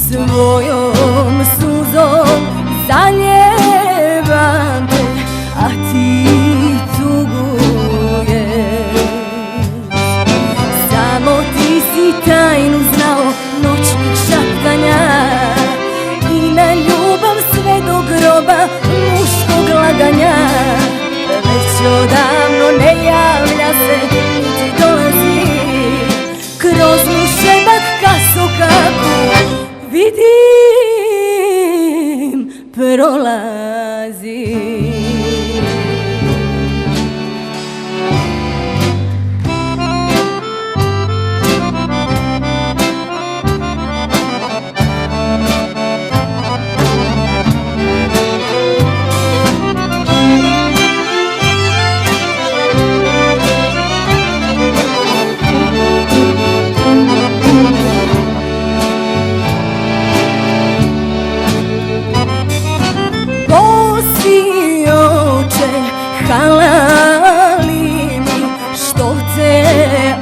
svojom suzom zaljevam te, a ti tuguješ. Samo ti si tajnu znao noćnih šaptanja i na ljubav sve do groba muškog laganja. Već odavno ne javlja se niti dolazi, kroz mušebak kasokaku vidim prolazi. Halali mi što te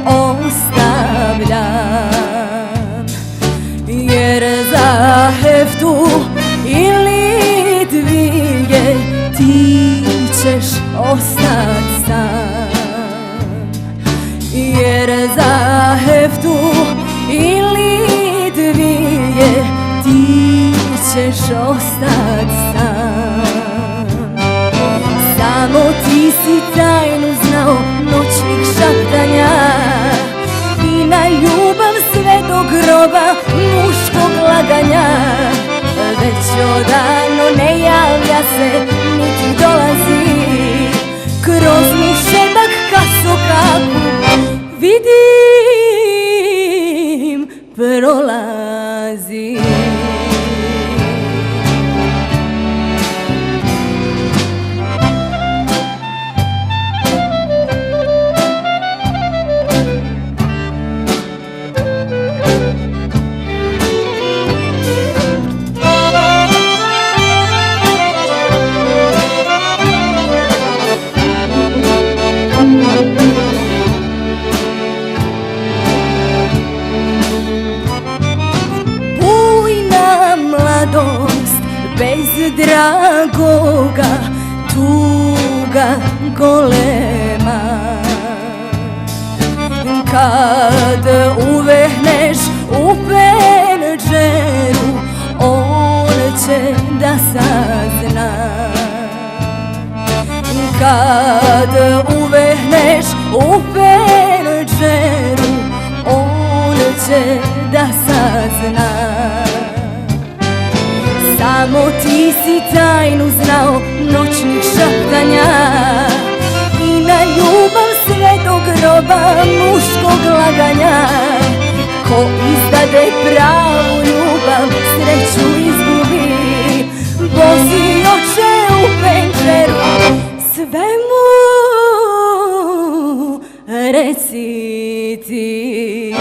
ostavljam, jer za heftu ili dvije ti ćeš ostat sam. Jer za heftu ili dvije ti ćeš ostat sam. Samo ti si tajnu znao noćnih šaptanja i na ljubav sve do groba muškog laganja. Već odavno ne javlja se niti dolazi, kroz mušebak kasokaku vidim prolazi. Bez dragoga tuga golema, kad uvehneš u penđeru on će da sazna. Kad uvehneš u penđeru on će da sazna. Samo ti si tajnu znao noćnih šaptanja i na ljubav sve do groba muškog laganja. Ko izdade pravu ljubav sreću izgubi, bozi oče u penđeru sve mu reci ti.